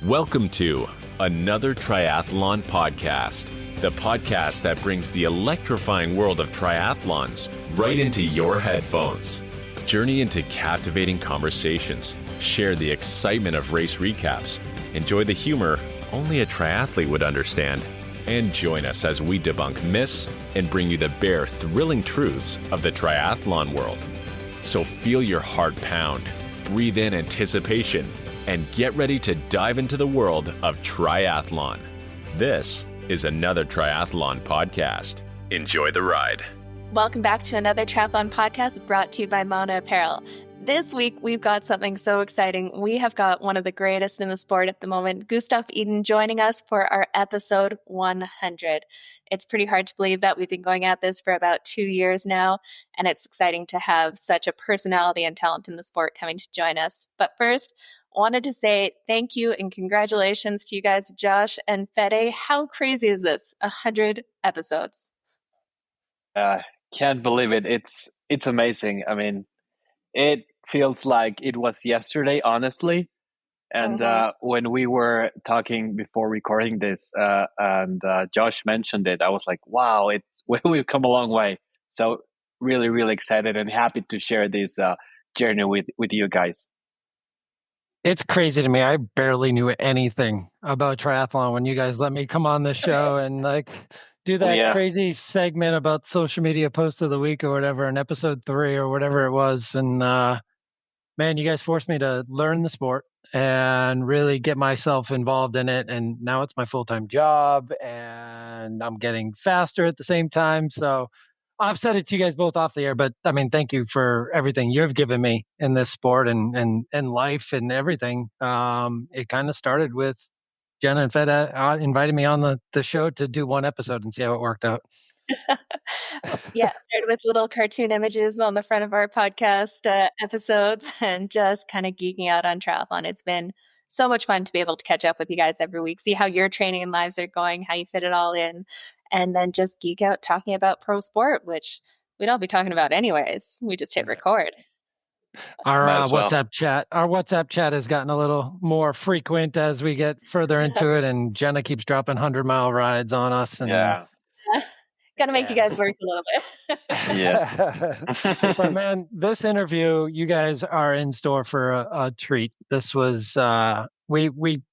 Welcome to another Triathlon podcast, the podcast that brings the electrifying world of triathlons right into your headphones. Journey into captivating conversations, share the excitement of race recaps, enjoy the humor only a triathlete would understand, and join us as we debunk myths and bring you the bare, thrilling truths of the triathlon world. So feel your heart pound, breathe in anticipation, and get ready to dive into the world of triathlon. This is another Triathlon podcast. Enjoy the ride. Welcome back to another Triathlon podcast brought to you by Mona Apparel. This week, we've got something so exciting. We have got one of the greatest in the sport at the moment, Gustav Iden, joining us for our episode 100. It's pretty hard to believe that we've been going at this for about 2 years now, and it's exciting to have such a personality and talent in the sport coming to join us. But first, wanted to say thank you and congratulations to you guys, Josh and Fede. How crazy is this? 100 episodes. Can't believe it. It's amazing. I mean, it feels like it was yesterday, honestly. And when we were talking before recording this, and Josh mentioned it, I was like, "Wow, we've come a long way." So really, really excited and happy to share this journey with you guys. It's crazy to me. I barely knew anything about triathlon when you guys let me come on the show and do that crazy segment about social media post of the week or whatever in episode 3 or whatever it was. And man, you guys forced me to learn the sport and really get myself involved in it. And now it's my full-time job and I'm getting faster at the same time. So I've said it to you guys both off the air, but I mean, thank you for everything you've given me in this sport and life and everything. It kind of started with Jenna and Fed invited me on the show to do one episode and see how it worked out. Yeah, it started with little cartoon images on the front of our podcast episodes and just kind of geeking out on triathlon. It's been so much fun to be able to catch up with you guys every week, see how your training and lives are going, how you fit it all in, and then just geek out talking about pro sport, which we'd all be talking about anyways. We just hit record. Our WhatsApp chat has gotten a little more frequent as we get further into it, and Jenna keeps dropping 100-mile rides on us. And Got to make you guys work a little bit. But man, this interview, you guys are in store for a treat. This was we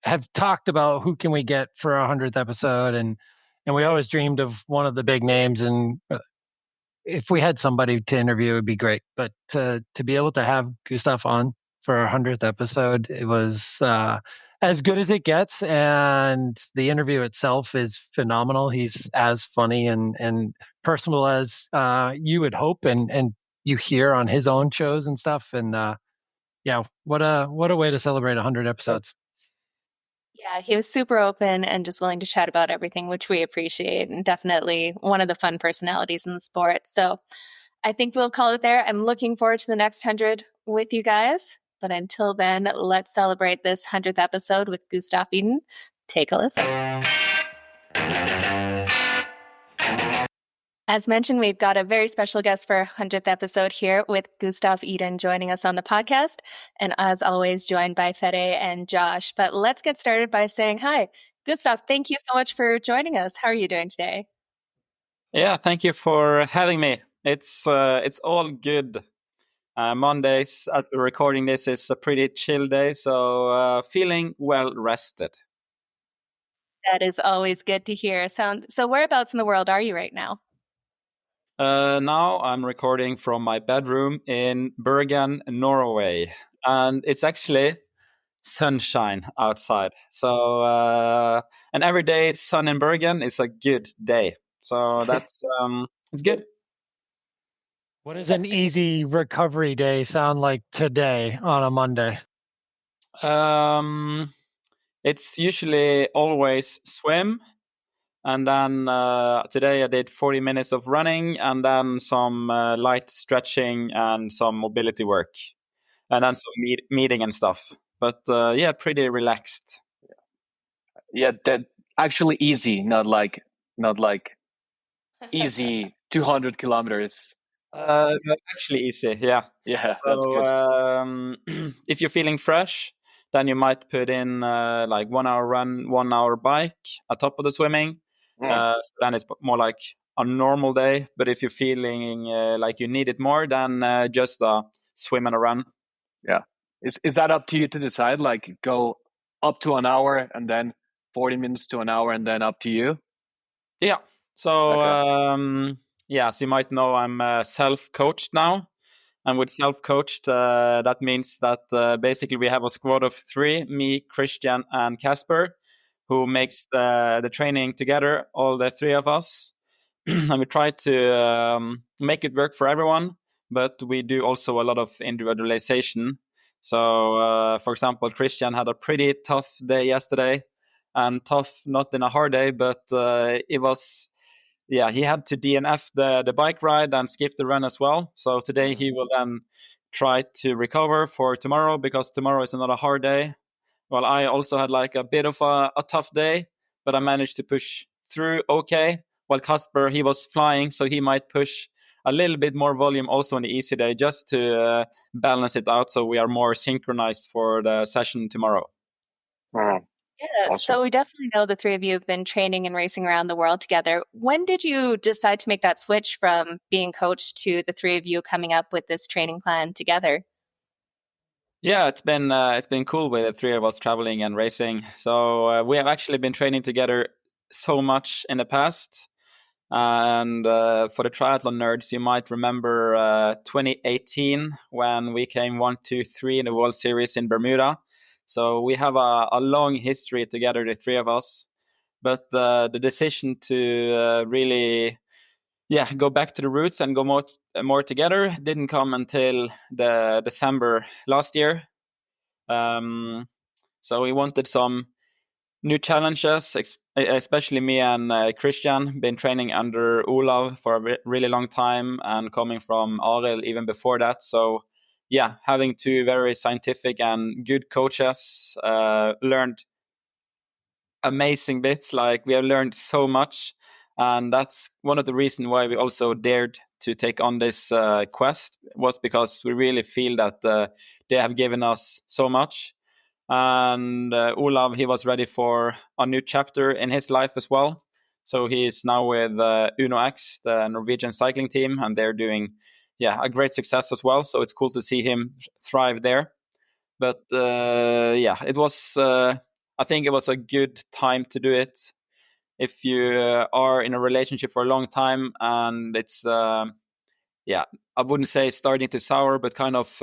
have talked about who can we get for our 100th episode, and we always dreamed of one of the big names. And if we had somebody to interview, it would be great. But to be able to have Gustav on for our 100th episode, it was as good as it gets. And the interview itself is phenomenal. He's as funny and personal as you would hope and you hear on his own shows and stuff. And what a way to celebrate 100 episodes. Yeah, he was super open and just willing to chat about everything, which we appreciate, and definitely one of the fun personalities in the sport. So I think we'll call it there. I'm looking forward to the next 100 with you guys. But until then, let's celebrate this 100th episode with Gustav Iden. Take a listen. As mentioned, we've got a very special guest for our 100th episode here with Gustav Iden joining us on the podcast. And as always, joined by Fede and Josh. But let's get started by saying hi. Gustav, thank you so much for joining us. How are you doing today? Yeah, thank you for having me. It's all good. Mondays, as we're recording this, is a pretty chill day, so feeling well rested. That is always good to hear. So whereabouts in the world are you right now? Now I'm recording from my bedroom in Bergen, Norway, and it's actually sunshine outside. So and every day sun in Bergen is a good day. So that's it's good. What does an easy recovery day sound like today on a Monday? It's usually always swim. And then today I did 40 minutes of running and then some light stretching and some mobility work. And then some meeting and stuff. But pretty relaxed. Yeah, that actually easy, not like easy 200 kilometers. Actually easy, yeah. Yeah, so, that's good. If you're feeling fresh, Then you might put in like 1 hour run, 1 hour bike on top of the swimming. So then it's more like a normal day. But if you're feeling like you need it more, then just a swim and a run. Yeah. Is that up to you to decide? Like go up to an hour and then 40 minutes to an hour and then up to you? Yeah. So, as you might know, I'm self-coached now. And with self-coached, that means that basically we have a squad of 3, me, Kristian, and Casper, who makes the training together, all the 3 of us. And we try to make it work for everyone, but we do also a lot of individualization. So, for example, Kristian had a pretty tough day yesterday, and tough not in a hard day, but it was, he had to DNF the bike ride and skip the run as well. So today he will then try to recover for tomorrow, because tomorrow is another hard day. Well, I also had like a bit of a tough day, but I managed to push through okay. While Casper, he was flying, so he might push a little bit more volume also on the easy day, just to balance it out, so we are more synchronized for the session tomorrow. Yeah, awesome. So we definitely know the 3 of you have been training and racing around the world together. When did you decide to make that switch from being coached to the 3 of you coming up with this training plan together? Yeah, it's been cool with the 3 of us traveling and racing. So we have actually been training together so much in the past. And for the triathlon nerds, you might remember 2018 when we came 1, 2, 3 in the World Series in Bermuda. So we have a long history together, the 3 of us. But the decision to really go back to the roots and go more together didn't come until the December last year. So we wanted some new challenges, especially me and Kristian. Been training under Olav for a really long time and coming from Arild even before that. So having 2 very scientific and good coaches, learned amazing bits. Like, we have learned so much. And that's one of the reasons why we also dared to take on this quest, was because we really feel that they have given us so much. And Olav, he was ready for a new chapter in his life as well. So he is now with Uno X, the Norwegian cycling team, and they're doing a great success as well. So it's cool to see him thrive there. But it was, I think it was a good time to do it. If you are in a relationship for a long time and it's, I wouldn't say starting to sour, but kind of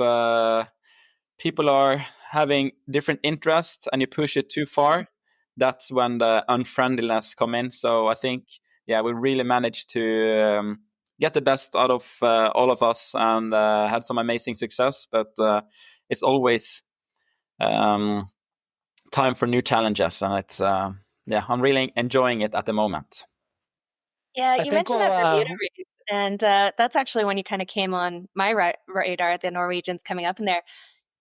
people are having different interests and you push it too far, that's when the unfriendliness come in. So I think, we really managed to get the best out of all of us and had some amazing success. But it's always time for new challenges, and it's I'm really enjoying it at the moment. Yeah, you mentioned that Bermuda race, and that's actually when you kind of came on my radar, the Norwegians coming up in there.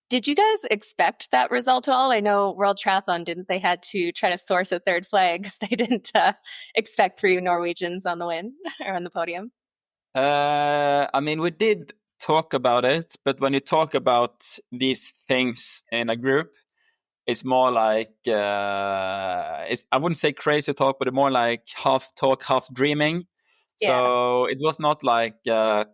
Did you guys expect that result at all? I know World Triathlon didn't. They had to try to source a 3rd flag because they didn't expect 3 Norwegians on the win or on the podium. I mean, we did talk about it, but when you talk about these things in a group, it's more like, I wouldn't say crazy talk, but more like half talk, half dreaming. Yeah. So it was not like a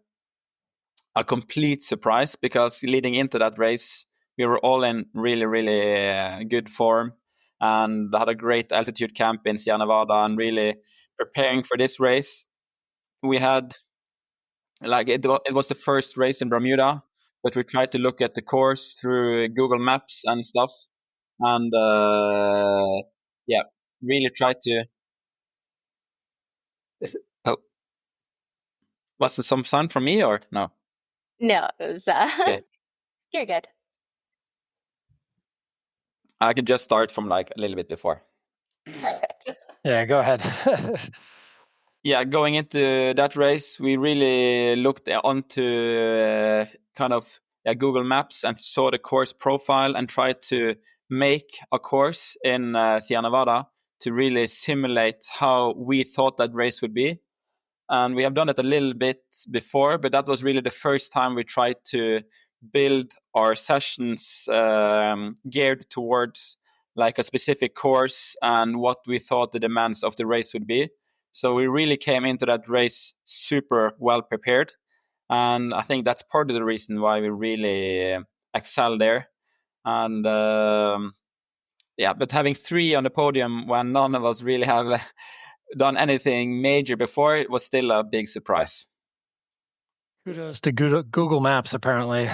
complete surprise, because leading into that race, we were all in really, really good form and had a great altitude camp in Sierra Nevada and really preparing for this race. We had, like, it was the first race in Bermuda, but we tried to look at the course through Google Maps and stuff. And really try to. Was there some sound from me or no? No, it was. Okay. You're good. I could just start from like a little bit before. Perfect. Yeah, go ahead. Going into that race, we really looked onto kind of Google Maps and saw the course profile and tried to make a course in Sierra Nevada to really simulate how we thought that race would be. And we have done it a little bit before, but that was really the first time we tried to build our sessions geared towards like a specific course and what we thought the demands of the race would be. So we really came into that race super well prepared. And I think that's part of the reason why we really excel there. And but having 3 on the podium when none of us really have done anything major before, it was still a big surprise. Kudos to Google Maps, apparently.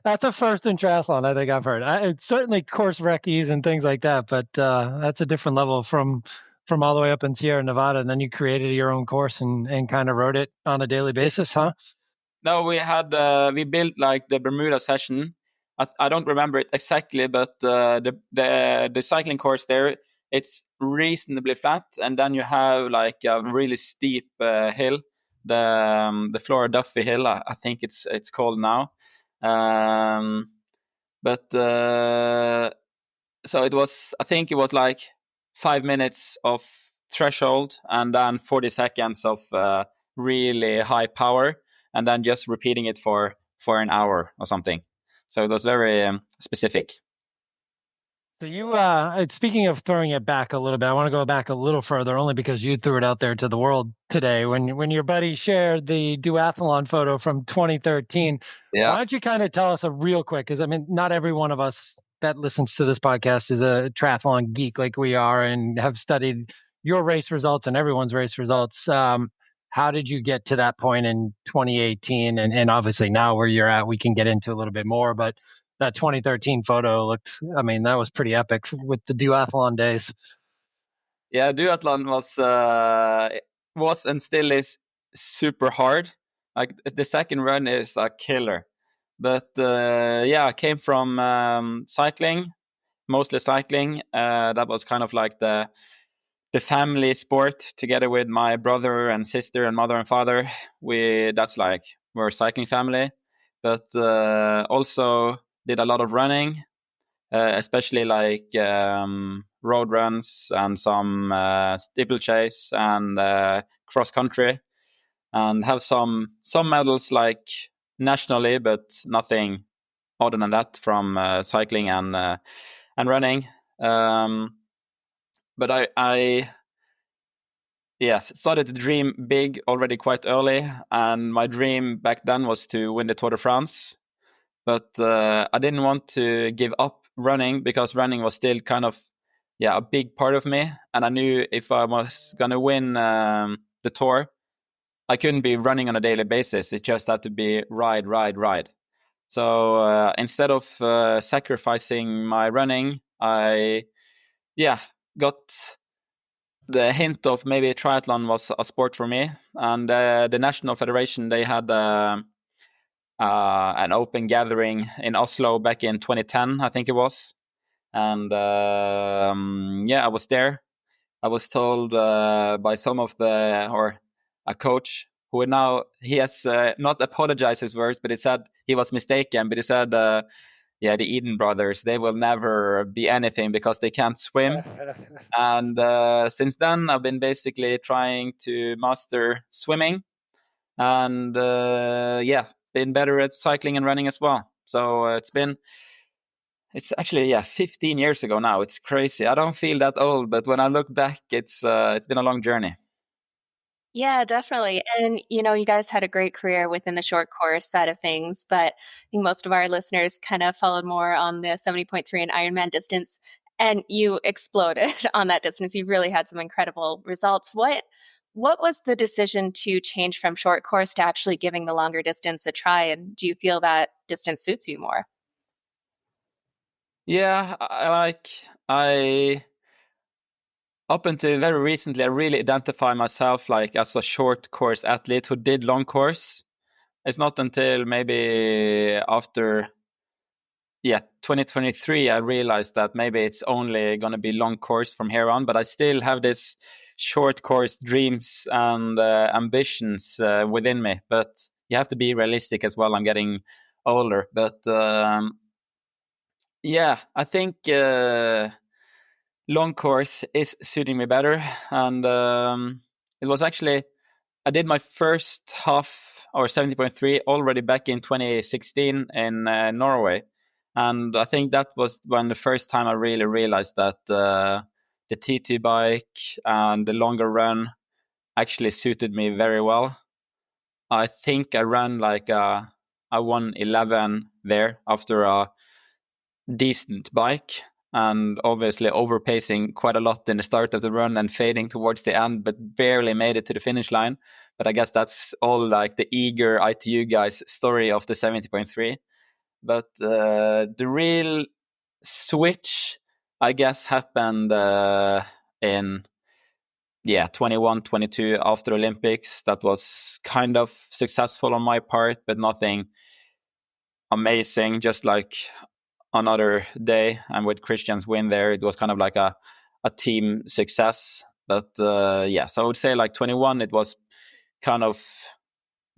That's a first in triathlon, I think I've heard. It's certainly course recce's and things like that, but that's a different level from all the way up in Sierra Nevada. And then you created your own course and kind of rode it on a daily basis, huh? No, we built like the Bermuda session. I don't remember it exactly, but the cycling course there, it's reasonably flat, and then you have like a really steep hill, the Flora Duffy Hill, I think it's called now. So I think it was like 5 minutes of threshold and then 40 seconds of really high power, and then just repeating it for an hour or something. So it was very specific. So you, speaking of throwing it back a little bit, I want to go back a little further, only because you threw it out there to the world today when your buddy shared the duathlon photo from 2013. Yeah. Why don't you kind of tell us a real quick, because I mean, not every one of us that listens to this podcast is a triathlon geek like we are and have studied your race results and everyone's race results. How did you get to that point in 2018? And obviously now where you're at, we can get into a little bit more, but that 2013 photo looked, I mean, that was pretty epic with the duathlon days. Yeah, duathlon was and still is super hard. Like the second run is a killer. But I came from cycling, mostly cycling. That was kind of like the family sport together with my brother and sister and mother and father. We're a cycling family. But also did a lot of running, especially like road runs and some steeplechase and cross country, and have some medals like nationally, but nothing other than that from cycling and running. But I started to dream big already quite early, and my dream back then was to win the Tour de France. But I didn't want to give up running, because running was still kind of a big part of me. And I knew if I was going to win the Tour, I couldn't be running on a daily basis. It just had to be ride. So instead of sacrificing my running, I got the hint of maybe triathlon was a sport for me. And the National Federation, they had an open gathering in Oslo back in 2010, I think it was. And I was there. I was told by some of a coach who now, he has not apologized his words, but he said he was mistaken. But he said, the Iden brothers, they will never be anything because they can't swim. And since then, I've been basically trying to master swimming. And been better at cycling and running as well. So it's actually 15 years ago now. It's crazy. I don't feel that old, but when I look back, it's been a long journey. Yeah, definitely. And you guys had a great career within the short course side of things, but I think most of our listeners kind of followed more on the 70.3 and Ironman distance, and you exploded on that distance. You really had some incredible results. What was the decision to change from short course to actually giving the longer distance a try? And do you feel that distance suits you more? Yeah, I up until very recently, I really identify myself like as a short course athlete who did long course. It's not until maybe after 2023, I realized that maybe it's only going to be long course from here on, but I still have this short course dreams and ambitions within me. But you have to be realistic as well. I'm getting older, but I think long course is suiting me better. And it was actually, I did my first half or 70.3 already back in 2016 in Norway. And I think that was when the first time I really realized that the TT bike and the longer run actually suited me very well. I think I ran like a 111 there after a decent bike, and obviously overpacing quite a lot in the start of the run and fading towards the end, but barely made it to the finish line. But I guess that's all like the eager ITU guys' story of the 70.3. But the real switch, I guess, happened in 21, 22 after Olympics. That was kind of successful on my part, but nothing amazing, just like another day. And with Kristian's win there, it was kind of like a team success. But so I would say like 21, it was kind of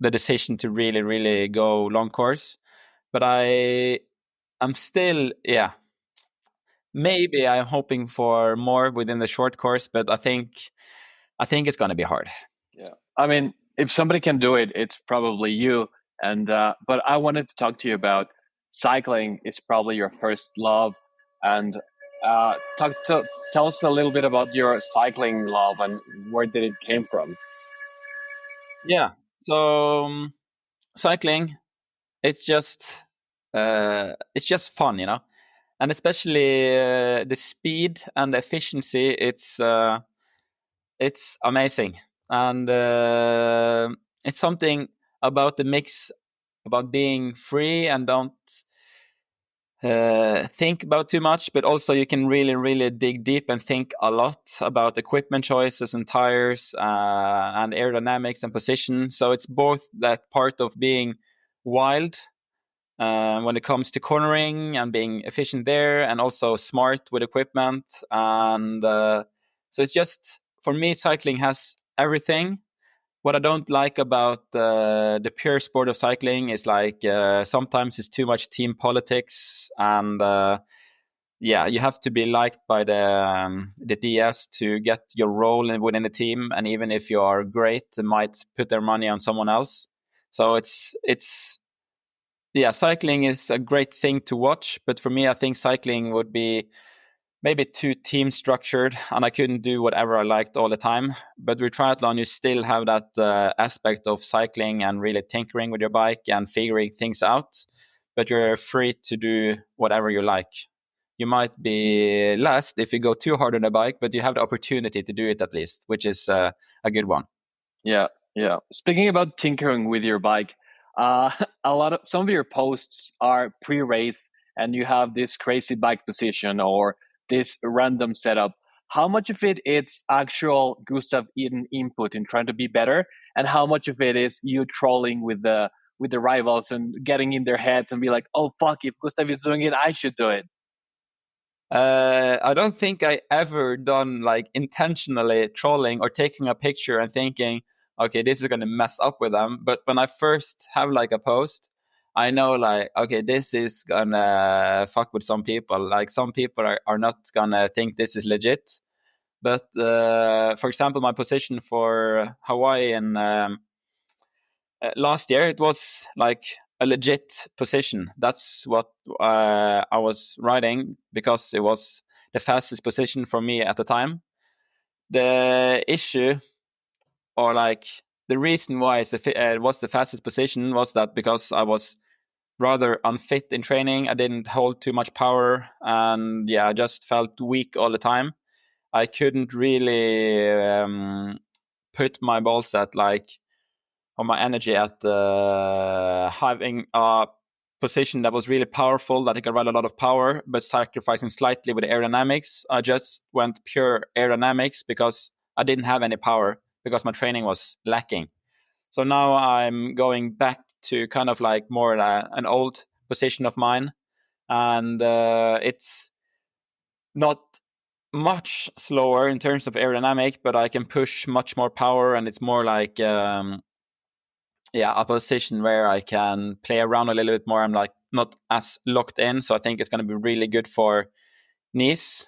the decision to really, really go long course. But I'm still, maybe I'm hoping for more within the short course, but I think it's going to be hard. Yeah, I mean, if somebody can do it, it's probably you. And but I wanted to talk to you about cycling. Is probably your first love, and tell us a little bit about your cycling love and where did it came from. Yeah, so cycling, it's just fun, and especially the speed and the efficiency. It's amazing, and it's something about the mix, about being free and don't think about too much, but also you can really, really dig deep and think a lot about equipment choices and tires and aerodynamics and position. So it's both that part of being wild when it comes to cornering and being efficient there, and also smart with equipment. And so it's just, for me, cycling has everything. What I don't like about the pure sport of cycling is like sometimes it's too much team politics, and you have to be liked by the DS to get your role within the team. And even if you are great, they might put their money on someone else. So it's cycling is a great thing to watch, but for me, I think cycling would be maybe too team structured, and I couldn't do whatever I liked all the time. But with triathlon, you still have that aspect of cycling and really tinkering with your bike and figuring things out, but you're free to do whatever you like. You might be last if you go too hard on the bike, but you have the opportunity to do it at least, which is a good one. Yeah. Speaking about tinkering with your bike, some of your posts are pre-race, and you have this crazy bike position or this random setup. How much of it is actual Gustav Iden input in trying to be better, and how much of it is you trolling with the rivals and getting in their heads and be like, oh fuck, if Gustav is doing it, I should do it? I don't think I ever done like intentionally trolling or taking a picture and thinking, okay, this is going to mess up with them. But when I first have like a post, I know like, okay, this is going to fuck with some people. Like some people are not going to think this is legit. But for example, my position for Hawaii in last year, it was like a legit position. That's what I was riding because it was the fastest position for me at the time. The issue, or like the reason why it was the fastest position, was that because I was rather unfit in training. I didn't hold too much power, and I just felt weak all the time. I couldn't really put my balls at or my energy at having a position that was really powerful, that I could ride a lot of power, but sacrificing slightly with aerodynamics. I just went pure aerodynamics because I didn't have any power, because my training was lacking. So now I'm going back to kind of like more an old position of mine, and it's not much slower in terms of aerodynamic, but I can push much more power, and it's more like a position where I can play around a little bit more. I'm like not as locked in, so I think it's going to be really good for Nice.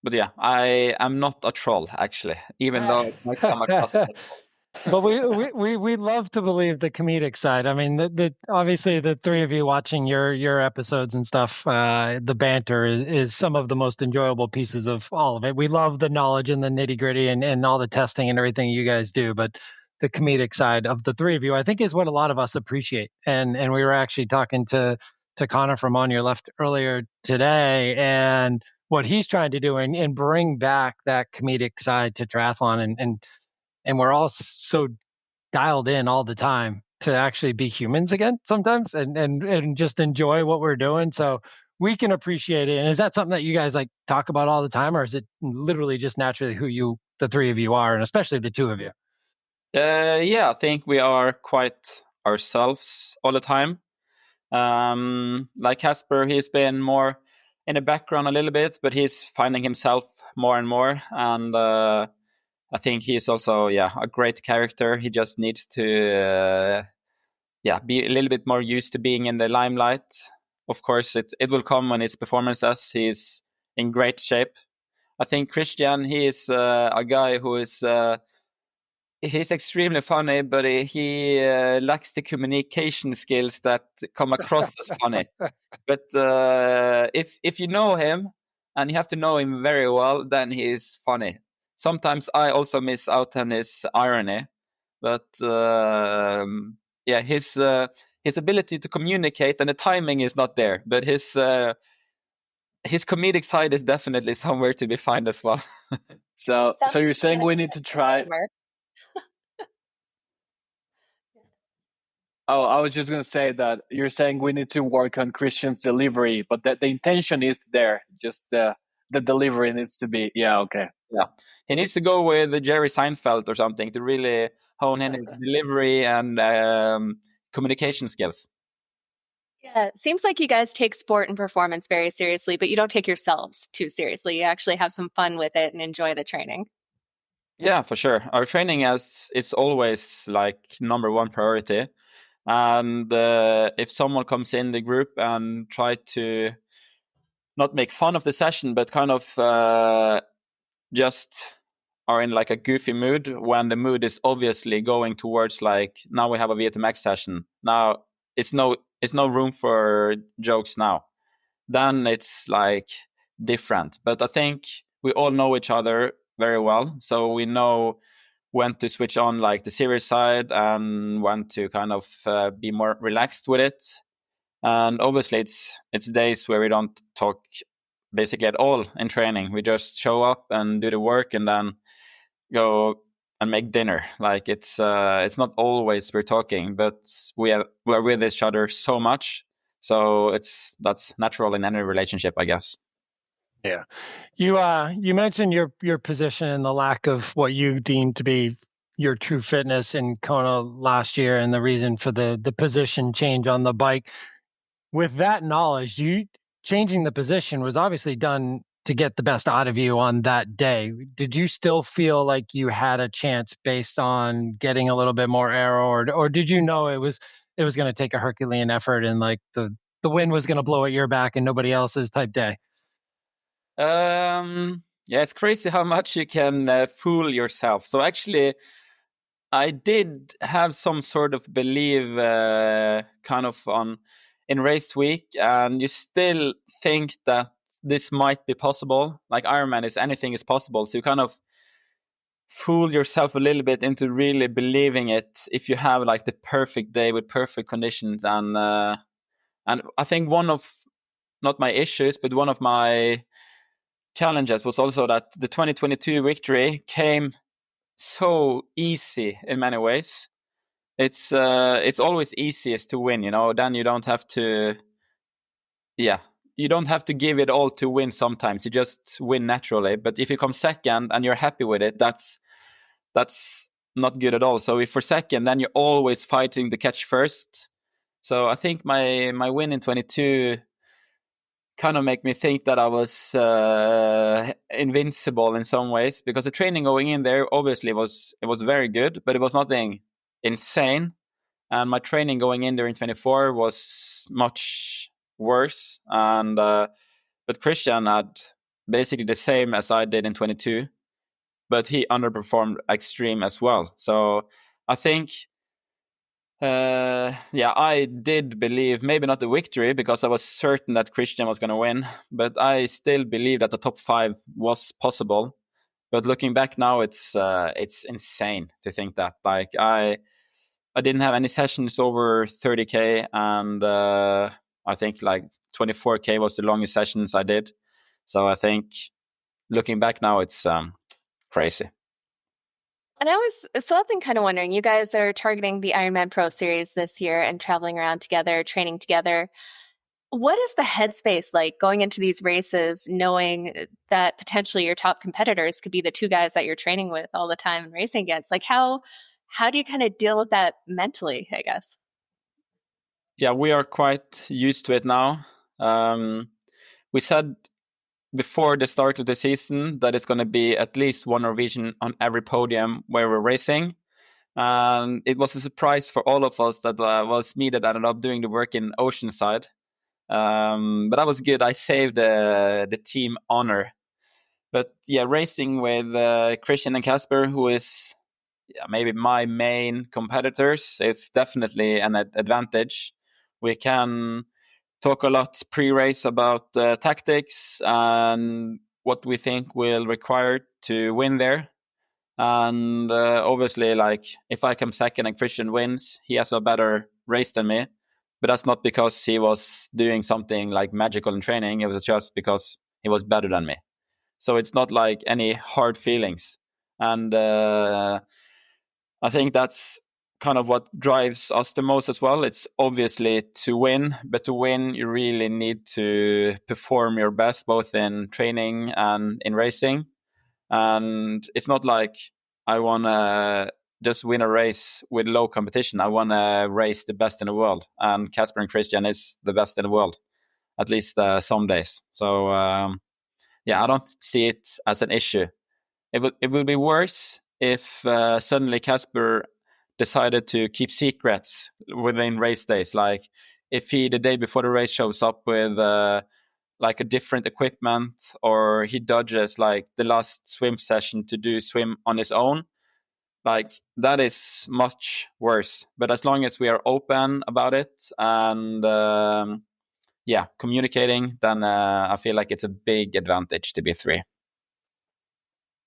But I am not a troll, actually, even though it might come across as a troll. But we love to believe the comedic side. I mean, obviously the three of you watching your episodes and stuff, the banter is some of the most enjoyable pieces of all of it. We love the knowledge and the nitty gritty and all the testing and everything you guys do, but the comedic side of the three of you, I think, is what a lot of us appreciate. And we were actually talking to Connor from On Your Left earlier today, and what he's trying to do and bring back that comedic side to triathlon, and we're all so dialed in all the time to actually be humans again sometimes and just enjoy what we're doing. So we can appreciate it. And is that something that you guys like talk about all the time, or is it literally just naturally who the three of you are, and especially the two of you? Yeah, I think we are quite ourselves all the time. Like Casper, he's been more in the background a little bit, but he's finding himself more and more. And I think he's also, a great character. He just needs to, be a little bit more used to being in the limelight. Of course, it will come when his performances. He's in great shape. I think Kristian, he is a guy who is he's extremely funny, but he lacks the communication skills that come across as funny. But if you know him, and you have to know him very well, then he's funny. Sometimes I also miss out on his irony, but his ability to communicate and the timing is not there. But his comedic side is definitely somewhere to be found as well. So you're saying we need to try. Oh, I was just going to say that you're saying we need to work on Kristian's delivery, but that the intention is there. Just the delivery needs to be, okay. Yeah, he needs to go with Jerry Seinfeld or something to really hone in his delivery and communication skills. Yeah, it seems like you guys take sport and performance very seriously, but you don't take yourselves too seriously. You actually have some fun with it and enjoy the training. Yeah, for sure. Our training is always like number one priority. And if someone comes in the group and try to not make fun of the session, but kind of just are in like a goofy mood, when the mood is obviously going towards like, now we have a VTMX session. Now it's no room for jokes now. Then it's like different. But I think we all know each other very well. So we know when to switch on like the serious side and when to kind of be more relaxed with it. And obviously it's days where we don't talk basically at all in training. We just show up and do the work and then go and make dinner. Like it's not always we're talking, but we're with each other so much. So that's natural in any relationship, I guess. Yeah. You mentioned your position and the lack of what you deem to be your true fitness in Kona last year and the reason for the position change on the bike. With that knowledge, changing the position was obviously done to get the best out of you on that day. Did you still feel like you had a chance based on getting a little bit more aero, or did you know it was going to take a Herculean effort and like the wind was going to blow at your back and nobody else's type day? Yeah, it's crazy how much you can fool yourself. So actually, I did have some sort of belief kind of in race week, and you still think that this might be possible. Like Ironman is anything is possible. So you kind of fool yourself a little bit into really believing it if you have like the perfect day with perfect conditions. And I think one of, not my issues, but one of my challenges was also that the 2022 victory came so easy in many ways. It's always easiest to win, then you don't have to give it all to win. Sometimes you just win naturally, but if you come second and you're happy with it, that's not good at all. So if for second, then you're always fighting to catch first. So I think my win in 22 kind of make me think that I was invincible in some ways, because the training going in there obviously was very good, but it was nothing insane. And my training going in there in 24 was much worse. And but Kristian had basically the same as I did in 22, but he underperformed extreme as well. So I think, I did believe, maybe not the victory, because I was certain that Kristian was going to win, but I still believe that the top 5 was possible. But looking back now, it's insane to think that. Like, I didn't have any sessions over 30K, and I think like 24K was the longest sessions I did. So I think looking back now, it's crazy. And I've been kind of wondering, you guys are targeting the Ironman Pro Series this year and traveling around together, training together. What is the headspace like going into these races, knowing that potentially your top competitors could be the 2 guys that you're training with all the time and racing against? Like, how do you kind of deal with that mentally, I guess? Yeah, we are quite used to it now. We said before the start of the season that it's going to be at least one Norwegian on every podium where we're racing. And it was a surprise for all of us that was me that ended up doing the work in Oceanside. But that was good. I saved the team honor. But yeah, racing with Kristian and Casper, who is maybe my main competitors, it's definitely an advantage. We can talk a lot pre-race about tactics and what we think will require to win there. And obviously, like, if I come second and Kristian wins, he has a better race than me. But that's not because he was doing something like magical in training. It was just because he was better than me. So it's not like any hard feelings. And I think that's kind of what drives us the most as well. It's obviously to win, but to win, you really need to perform your best, both in training and in racing. And it's not like I want to just win a race with low competition. I want to race the best in the world. And Casper and Kristian is the best in the world, at least some days. So, I don't see it as an issue. It would be worse if suddenly Casper decided to keep secrets within race days. Like, if he, the day before the race, shows up with like a different equipment, or he dodges like the last swim session to do swim on his own, like, that is much worse. But as long as we are open about it and communicating, then I feel like it's a big advantage to be 3.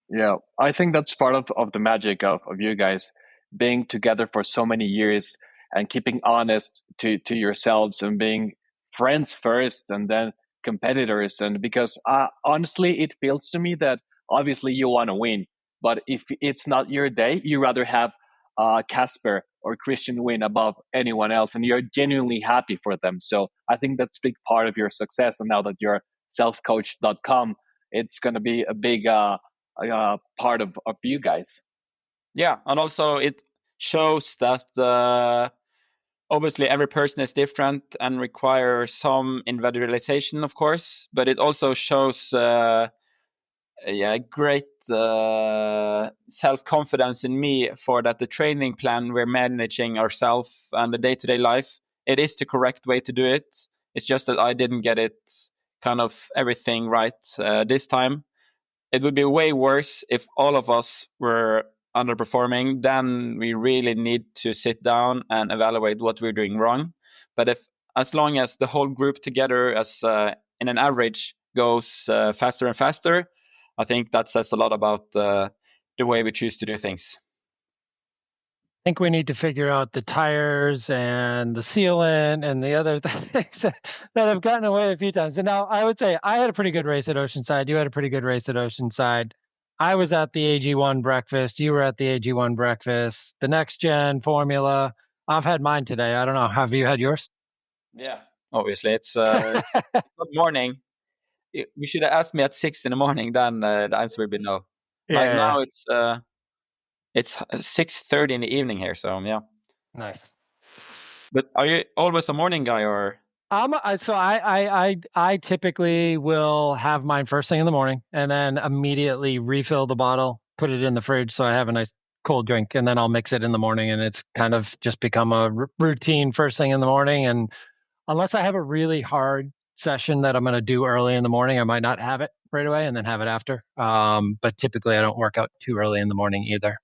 Yeah, I think that's part of the magic of you guys being together for so many years and keeping honest to yourselves and being friends first and then competitors. And because honestly, it feels to me that obviously you want to win, but if it's not your day, you rather have Casper or Kristian win above anyone else, and you're genuinely happy for them. So I think that's a big part of your success. And now that you're selfcoach.com, it's going to be a big part of you guys. Yeah, and also it shows that obviously every person is different and requires some individualization, of course, but it also shows great self-confidence in me for that the training plan we're managing ourselves and the day-to-day life, it is the correct way to do it. It's just that I didn't get it kind of everything right this time. It would be way worse if all of us were underperforming. Then we really need to sit down and evaluate what we're doing wrong. But as long as the whole group together, as in an average, goes faster and faster, I think that says a lot about the way we choose to do things. I think we need to figure out the tires and the sealant and the other things that have gotten away a few times. And now I would say I had a pretty good race at Oceanside. You had a pretty good race at Oceanside. I was at the AG1 breakfast. You were at the AG1 breakfast. The next gen formula. I've had mine today. I don't know. Have you had yours? Yeah, obviously. It's good morning. You should have asked me at 6 a.m. Then the answer would be no. Now it's 6:30 in the evening here, so yeah. Nice. But are you always a morning guy, or? So I typically will have mine first thing in the morning, and then immediately refill the bottle, put it in the fridge, so I have a nice cold drink, and then I'll mix it in the morning, and it's kind of just become a routine first thing in the morning. And unless I have a really hard session that I'm going to do early in the morning, I might not have it right away and then have it after. But typically I don't work out too early in the morning either.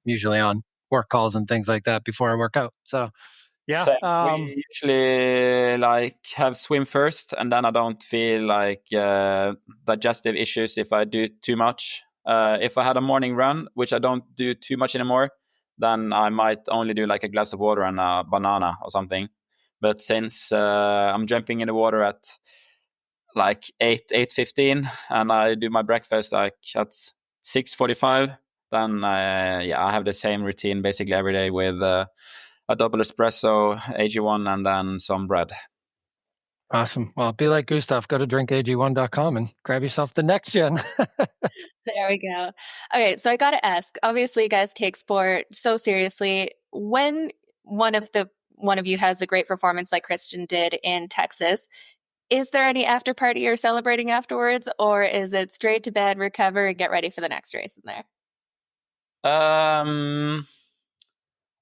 Usually on work calls and things like that before I work out. So yeah. We usually like have swim first, and then I don't feel like digestive issues if I do too much. If I had a morning run, which I don't do too much anymore, then I might only do like a glass of water and a banana or something. But since I'm jumping in the water at like 8:15, and I do my breakfast like at 6:45, then I have the same routine basically every day with a double espresso, AG1, and then some bread. Awesome. Well, be like Gustav, go to drinkag1.com and grab yourself the next gen. There we go. Okay, so I got to ask, obviously you guys take sport so seriously. When one of you has a great performance like Kristian did in Texas, is there any after party you're celebrating afterwards, or is it straight to bed, recover, and get ready for the next race in there?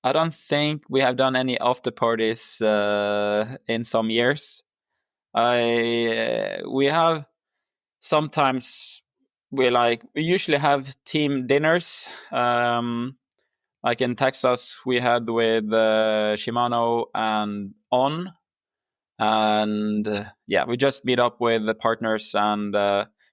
I don't think we have done any after parties in some years. We have sometimes we usually have team dinners. Like in Texas, we had with Shimano and On, and we just meet up with the partners, and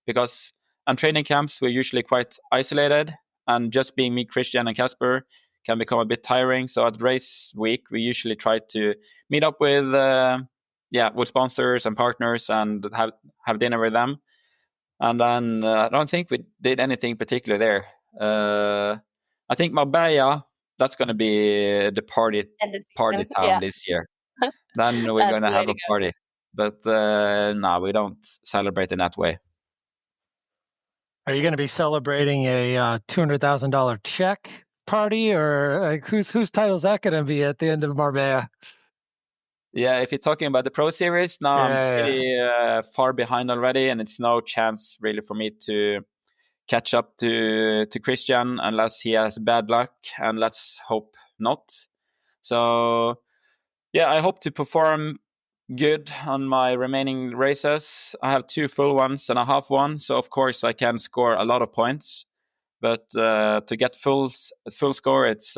because on training camps we're usually quite isolated, and just being me, Kristian, and Casper can become a bit tiring. So at race week, we usually try to meet up with sponsors and partners and have dinner with them. And then I don't think we did anything particular there. I think Marbella, that's going to be the party town this year. Then we're going to have a party. But no, we don't celebrate in that way. Are you going to be celebrating a $200,000 check party, or like whose title is that going to be at the end of Marbella? Yeah, if you're talking about the Pro Series, now I'm pretty far behind already, and it's no chance really for me to catch up to Kristian unless he has bad luck, and let's hope not. So yeah, I hope to perform good on my remaining races. I have 2 full ones and a half one, so of course I can score a lot of points. But to get full score, it's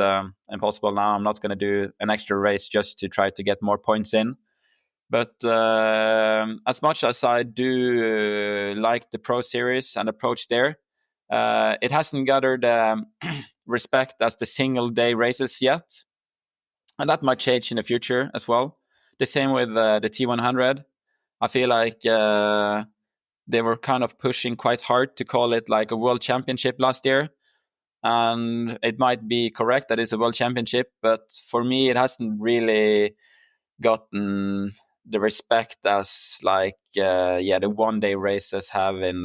impossible now. I'm not going to do an extra race just to try to get more points in. But as much as I do like the Pro Series and approach there, it hasn't gathered respect as the single day races yet. And that might change in the future as well. The same with the T100. I feel like they were kind of pushing quite hard to call it like a world championship last year. And it might be correct that it's a world championship, but for me, it hasn't really gotten the respect as like the one-day races have in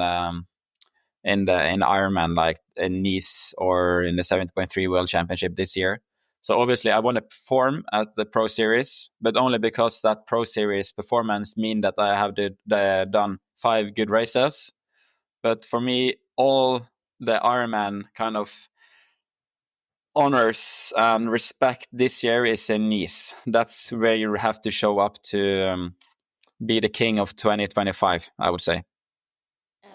Ironman, like in Nice or in the 70.3 World Championship this year. So obviously, I want to perform at the Pro Series, but only because that Pro Series performance mean that I have done 5 good races. But for me, all the Ironman kind of honors and respect this year is in Nice. That's where you have to show up to be the king of 2025, I would say.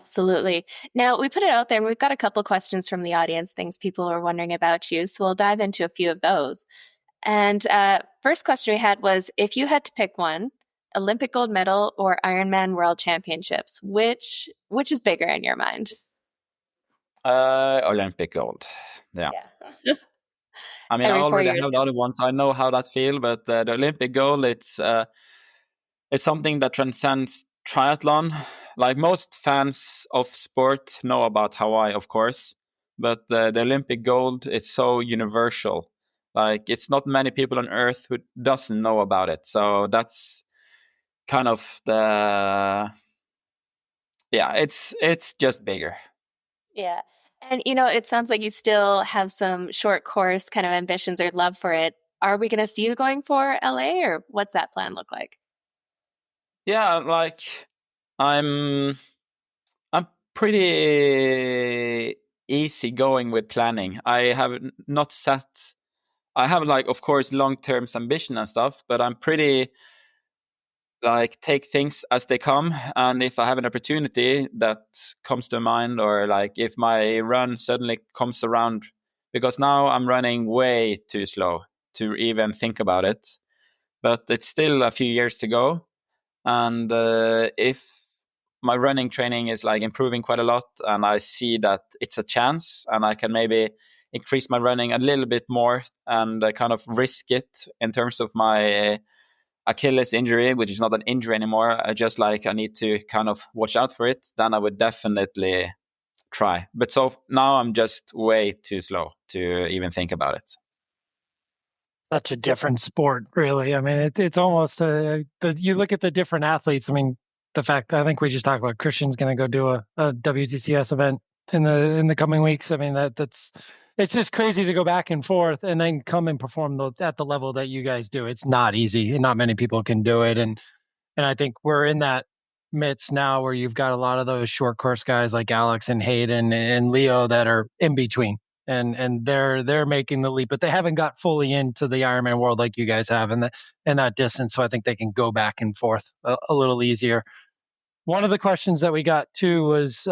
Absolutely. Now, we put it out there, and we've got a couple questions from the audience, things people are wondering about you. So we'll dive into a few of those. And first question we had was, if you had to pick one, Olympic gold medal or Ironman World Championships, which is bigger in your mind? Olympic gold. Yeah. I mean, I already have the other ones. I know how that feels, but the Olympic gold, it's something that transcends triathlon. Like most fans of sport know about Hawaii, of course, but the Olympic gold is so universal. Like it's not many people on earth who doesn't know about it. So that's kind of it's just bigger. Yeah. And, it sounds like you still have some short course kind of ambitions or love for it. Are we going to see you going for LA, or what's that plan look like? Yeah, like I'm pretty easy going with planning. I have like, of course, long-term ambition and stuff, but I'm pretty like take things as they come. And if I have an opportunity that comes to mind, or like if my run suddenly comes around because now I'm running way too slow to even think about it. But it's still a few years to go. And if my running training is like improving quite a lot and I see that it's a chance and I can maybe increase my running a little bit more and kind of risk it in terms of my Achilles injury, which is not an injury anymore, I need to kind of watch out for it, then I would definitely try. But so now I'm just way too slow to even think about it. Such a different sport, really. I mean, it's almost you look at the different athletes. I mean, the fact I think we just talked about Kristian's going to go do a WTCS event in the coming weeks. I mean, it's just crazy to go back and forth and then come and perform at the level that you guys do. It's not easy, and not many people can do it. And I think we're in that midst now where you've got a lot of those short course guys like Alex and Hayden and Leo that are in between. And they're making the leap, but they haven't got fully into the Ironman world like you guys have in that distance. So I think they can go back and forth a little easier. One of the questions that we got too was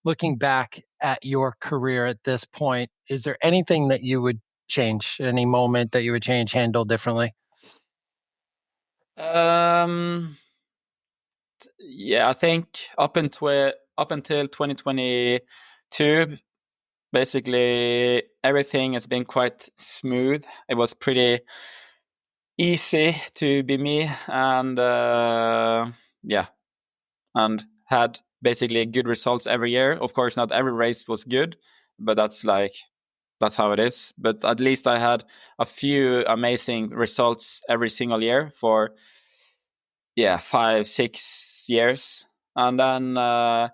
looking back at your career at this point, is there anything that you would change, any moment that you would change, handle differently? Yeah, I think up until 2022, basically everything has been quite smooth. It was pretty easy to be me, and and had basically good results every year. Of course, not every race was good, but that's how it is. But at least I had a few amazing results every single year for 5-6 years. And then I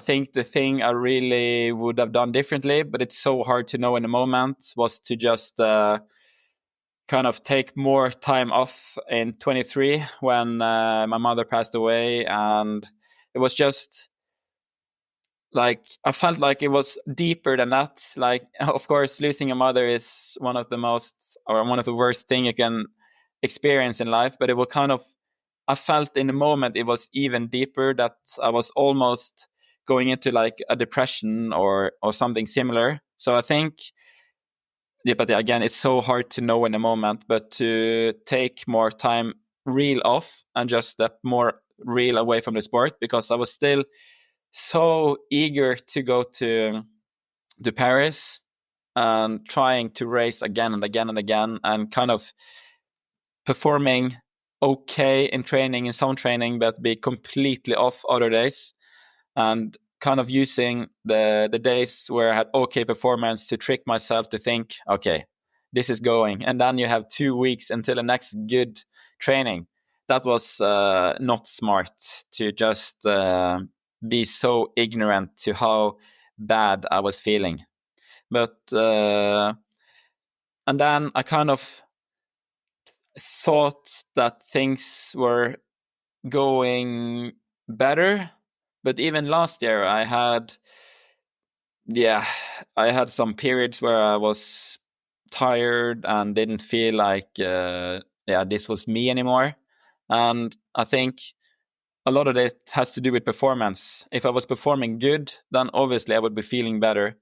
think the thing I really would have done differently, but it's so hard to know in the moment, was to just kind of take more time off in 23 when my mother passed away. And it was just like, I felt like it was deeper than that. Like, of course, losing a mother is one of the worst thing you can experience in life, but it was kind of, I felt in the moment it was even deeper, that I was almost going into like a depression or something similar. So I think, but again, it's so hard to know in the moment, but to take more time real off and just step more real away from the sport, because I was still so eager to go to Paris and trying to race again and again and again, and kind of performing okay in training, in some training, but be completely off other days, and kind of using the days where I had okay performance to trick myself to think, okay, this is going, and then you have 2 weeks until the next good training. That was not smart, to just be so ignorant to how bad I was feeling. But and then I kind of thought that things were going better. But even last year I had some periods where I was tired and didn't feel like this was me anymore. And I think a lot of it has to do with performance. If I was performing good, then obviously I would be feeling better,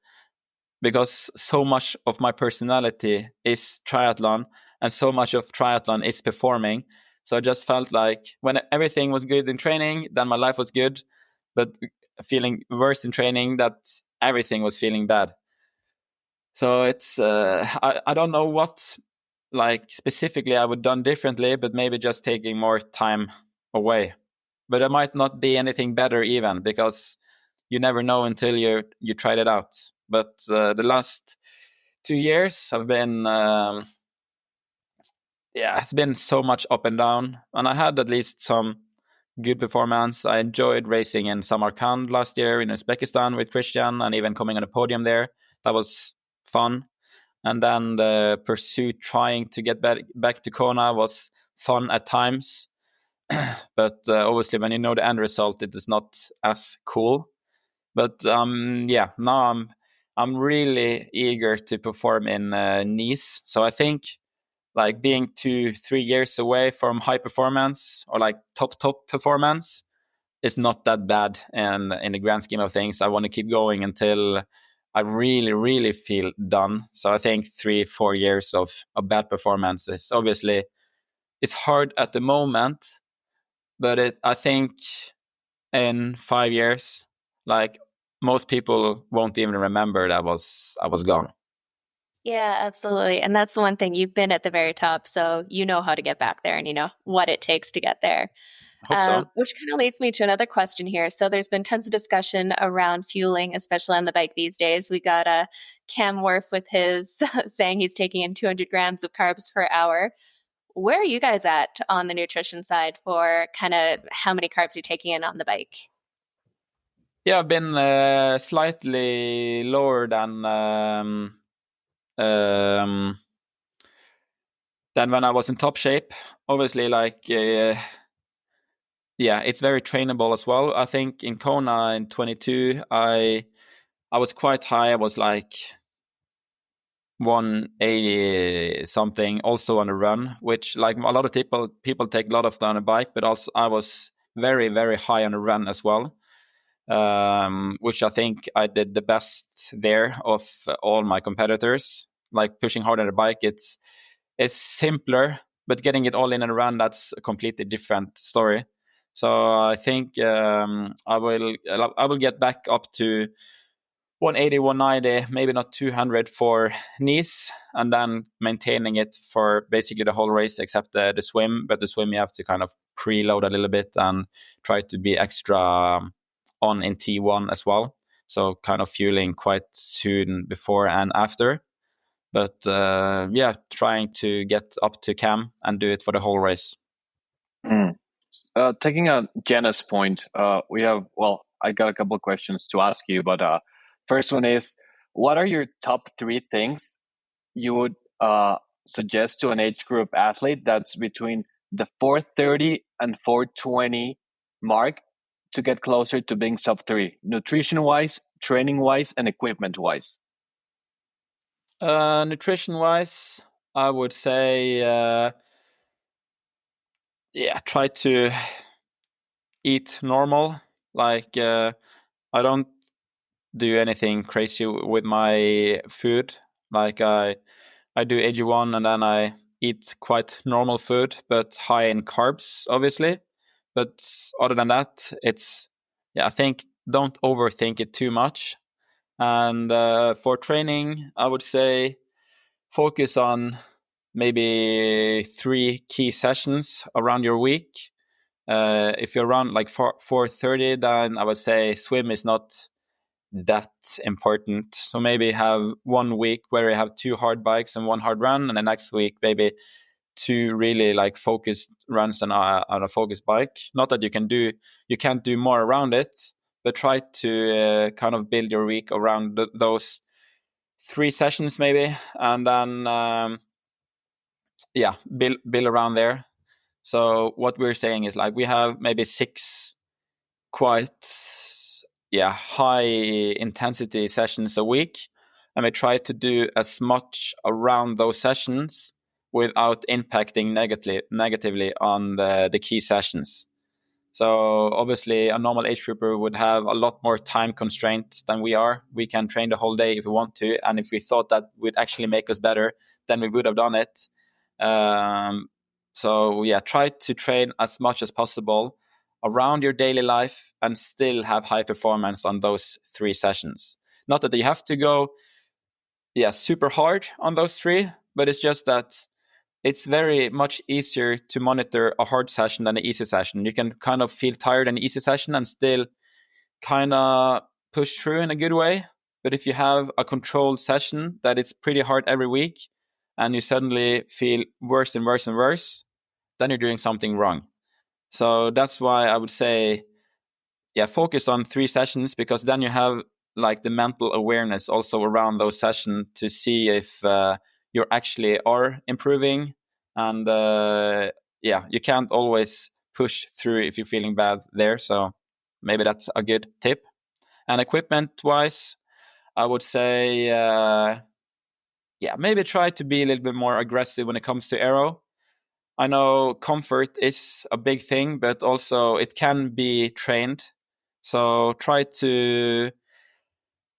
because so much of my personality is triathlon, and so much of triathlon is performing. So I just felt like when everything was good in training, then my life was good, but feeling worse in training, that everything was feeling bad. So it's I don't know what like specifically I would have done differently, but maybe just taking more time away. But it might not be anything better even, because you never know until you tried it out. But the last 2 years have been it's been so much up and down, and I had at least some good performance. I enjoyed racing in Samarkand last year in Uzbekistan with Kristian, and even coming on a podium there. That was fun. And then the pursuit trying to get back to Kona was fun at times. But obviously when you know the end result, it is not as cool. But now I'm really eager to perform in Nice. So I think like being 2-3 years away from high performance or like top performance is not that bad in the grand scheme of things. I want to keep going until I really, really feel done. So I think 3-4 years of bad performance is obviously, it's hard at the moment, but I think in 5 years, like most people won't even remember that I was gone. Yeah, absolutely. And that's the one thing, you've been at the very top, so you know how to get back there and you know what it takes to get there. Hope so. Which kind of leads me to another question here. So there's been tons of discussion around fueling, especially on the bike these days. We got Cam Worth with his saying he's taking in 200 grams of carbs per hour. Where are you guys at on the nutrition side for kind of how many carbs you're taking in on the bike? Yeah, I've been slightly lower than when I was in top shape. Obviously, like, it's very trainable as well. I think in Kona in 22, I was quite high. I was like 180 something, also on a run, which like a lot of people take a lot of that on a bike, but also I was very, very high on a run as well. Which I think I did the best there of all my competitors. Like pushing hard on a bike, it's simpler, but getting it all in a run, that's a completely different story. So I think I will get back up to 180, 190, maybe not 200 for Nice, and then maintaining it for basically the whole race except the swim. But the swim you have to kind of preload a little bit and try to be extra on in T1 as well. So kind of fueling quite soon before and after. But trying to get up to Cam and do it for the whole race. Taking a Jenna's point, I got a couple of questions to ask you, but first one is, what are your top 3 things you would suggest to an age group athlete that's between the 430 and 420 mark to get closer to being sub 3, nutrition-wise, training-wise, and equipment-wise? Nutrition-wise, I would say, try to eat normal. Like, I don't do anything crazy with my food. Like, I do AG1 and then I eat quite normal food, but high in carbs, obviously. But other than that, I think don't overthink it too much. And for training, I would say focus on maybe 3 key sessions around your week. If you're around like 430, then I would say swim is not that important. So maybe have 1 week where you have 2 hard bikes and 1 hard run, and the next week maybe 2 really like focused runs on a focused bike. Not that you can't do more around it, but try to kind of build your week around those 3 sessions maybe, and then build around there. So what we're saying is like we have maybe 6 quite high intensity sessions a week, and we try to do as much around those sessions without impacting negatively on the key sessions. So obviously a normal age grouper would have a lot more time constraints than we are. We can train the whole day if we want to, and if we thought that would actually make us better, then we would have done it. Try to train as much as possible around your daily life and still have high performance on those 3 sessions. Not that you have to go super hard on those 3, but it's just that it's very much easier to monitor a hard session than an easy session. You can kind of feel tired in an easy session and still kind of push through in a good way. But if you have a controlled session that it's pretty hard every week and you suddenly feel worse and worse and worse, then you're doing something wrong. So that's why I would say, focus on 3 sessions, because then you have like the mental awareness also around those sessions to see if you actually are improving. And you can't always push through if you're feeling bad there. So maybe that's a good tip. And equipment-wise, I would say, maybe try to be a little bit more aggressive when it comes to aero. I know comfort is a big thing, but also it can be trained. So try to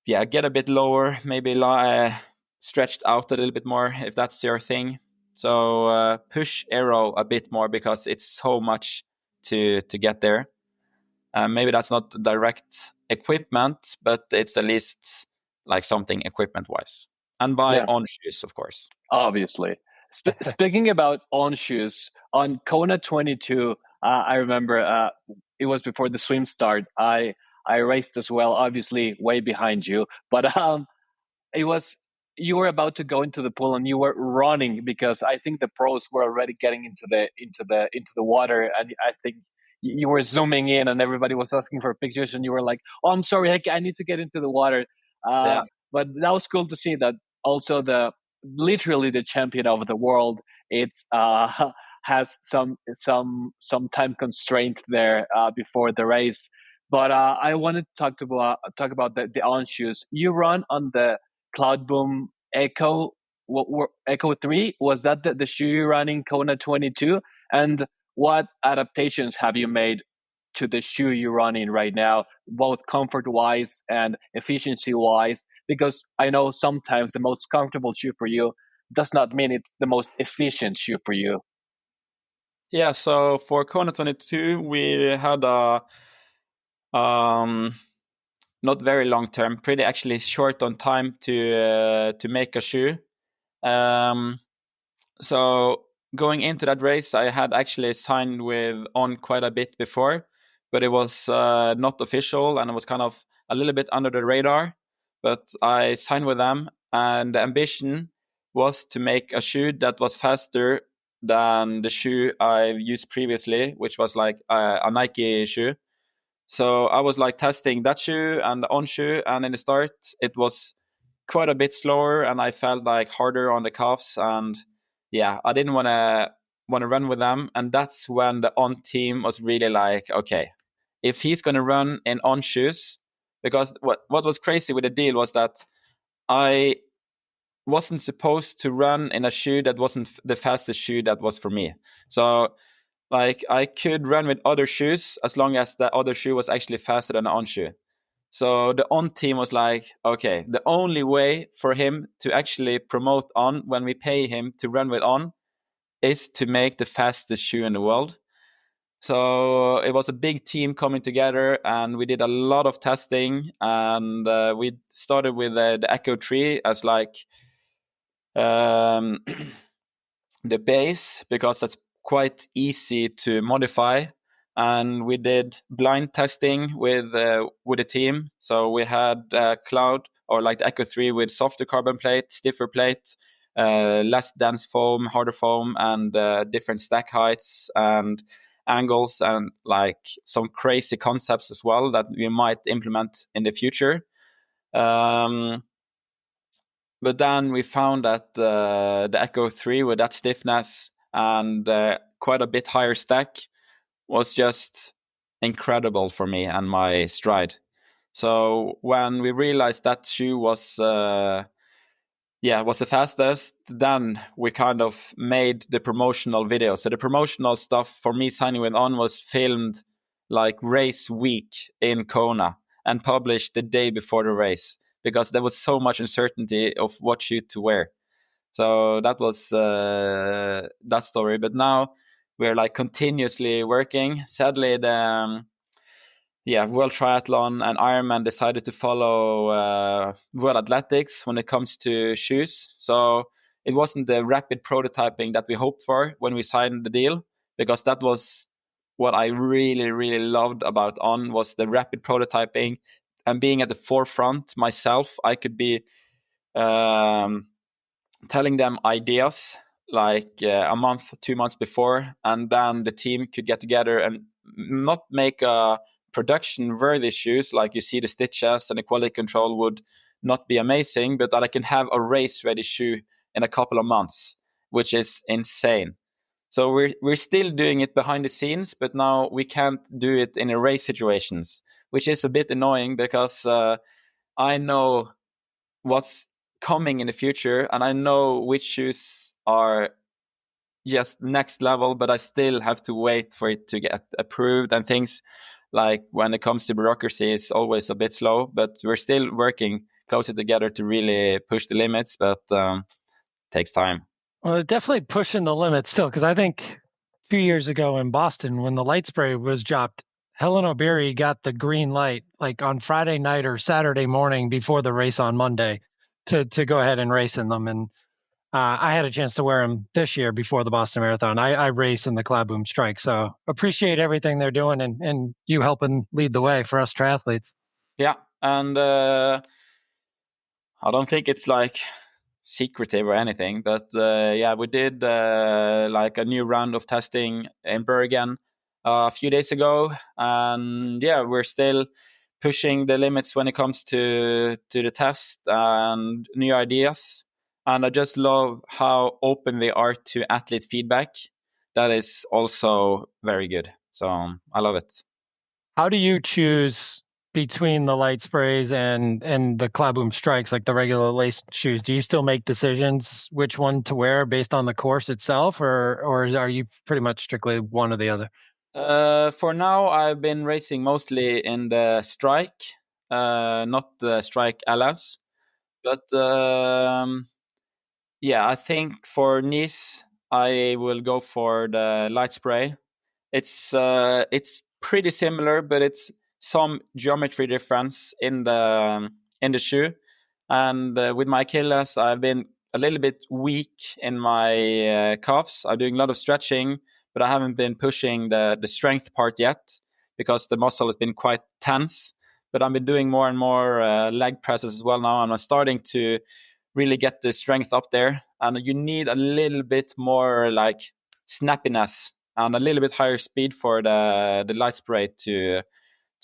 get a bit lower, maybe stretched out a little bit more if that's your thing. So push aero a bit more because it's so much to get there. Maybe that's not direct equipment, but it's at least like something equipment-wise. And buy on shoes, of course. Obviously. Speaking about on shoes, on Kona 22, I remember it was before the swim start. I raced as well, obviously way behind you, but it was, you were about to go into the pool and you were running because I think the pros were already getting into the water, and I think you were zooming in and everybody was asking for pictures and you were like, "Oh, I'm sorry, I need to get into the water." But that was cool to see that also literally the champion of the world, it's has some time constraint there before the race. But I wanted to talk about the on shoes. You run on the Cloudboom Echo, Echo 3. Was that the shoe you run in Kona 22? And what adaptations have you made to the shoe you run in right now, both comfort wise and efficiency wise? Because I know sometimes the most comfortable shoe for you does not mean it's the most efficient shoe for you. Yeah, so for Kona 22, we had a not very long term, pretty actually short on time to make a shoe. So going into that race, I had actually signed with On quite a bit before, but it was not official and it was kind of a little bit under the radar. But I signed with them, and the ambition was to make a shoe that was faster than the shoe I used previously, which was like a Nike shoe. So I was like testing that shoe and the On shoe, and in the start it was quite a bit slower and I felt like harder on the calves, and I didn't want to run with them. And that's when the On team was really like, okay, if he's going to run in On shoes, because what was crazy with the deal was that I wasn't supposed to run in a shoe that wasn't the fastest shoe that was for me. So like I could run with other shoes as long as the other shoe was actually faster than the On shoe. So the On team was like, okay, the only way for him to actually promote On when we pay him to run with On is to make the fastest shoe in the world. So it was a big team coming together, and we did a lot of testing, and we started with the Echo 3 as like the base, because that's quite easy to modify. And we did blind testing with the team. So we had Cloud, or like the Echo 3 with softer carbon plate, stiffer plate, less dense foam, harder foam, and different stack heights and angles, and like some crazy concepts as well that we might implement in the future. But then we found that the Echo 3 with that stiffness and quite a bit higher stack was just incredible for me and my stride. So when we realized that shoe was the fastest, then we kind of made the promotional video. So the promotional stuff for me signing with On was filmed like race week in Kona and published the day before the race, because there was so much uncertainty of what shoe to wear. So that was that story. But now we're like continuously working. Sadly, the World Triathlon and Ironman decided to follow World Athletics when it comes to shoes. So it wasn't the rapid prototyping that we hoped for when we signed the deal, because that was what I really, really loved about On, was the rapid prototyping and being at the forefront myself. I could be telling them ideas like a month, 2 months before, and then the team could get together and not make a production worthy shoes like you see the stitches and the quality control would not be amazing, but that I can have a race ready shoe in a couple of months, which is insane. So we're still doing it behind the scenes, but now we can't do it in a race situations, which is a bit annoying, because I know what's coming in the future and I know which shoes are just next level, but I still have to wait for it to get approved, and things like when it comes to bureaucracy, it's always a bit slow, but we're still working closer together to really push the limits, but takes time. Well, definitely pushing the limits still, because I think 2 years ago in Boston, when the light spray was dropped, Helen O'Beary got the green light like on Friday night or Saturday morning before the race on Monday to go ahead and race in them. And I had a chance to wear them this year before the Boston Marathon. I race in the Cloud Boom Strike, so appreciate everything they're doing and you helping lead the way for us triathletes. Yeah, and I don't think it's like secretive or anything, but we did like a new round of testing in Bergen a few days ago, and we're still pushing the limits when it comes to the test and new ideas. And I just love how open they are to athlete feedback. That is also very good. So I love it. How do you choose between the light sprays and the Cloud Boom Strikes, like the regular lace shoes? Do you still make decisions which one to wear based on the course itself, or are you pretty much strictly one or the other? For now, I've been racing mostly in the Strike, not the Strike LS. But I think for Nice, I will go for the light spray. It's pretty similar, but it's some geometry difference in the shoe. And with my Achilles, I've been a little bit weak in my calves. I'm doing a lot of stretching, but I haven't been pushing the strength part yet because the muscle has been quite tense. But I've been doing more and more leg presses as well now, and I'm starting to really get the strength up there. And you need a little bit more like snappiness and a little bit higher speed for the light spray to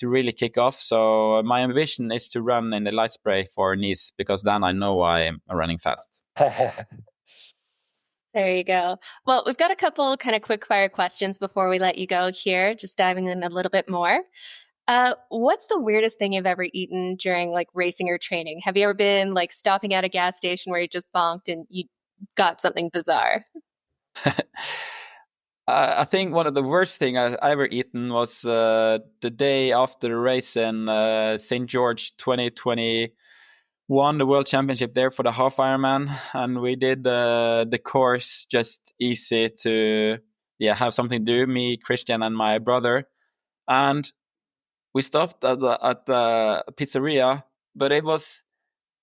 really kick off. So my ambition is to run in the light spray for Nice, because then I know I am running fast. There you go. Well, we've got a couple kind of quick fire questions before we let you go here, just diving in a little bit more. What's the weirdest thing you've ever eaten during like racing or training? Have you ever been like stopping at a gas station where you just bonked and you got something bizarre? I think one of the worst thing I ever eaten was the day after the race in St. George 2021, the World Championship there for the half Ironman, and we did the course just easy to have something to do, me, Kristian, and my brother, and we stopped at the pizzeria, but it was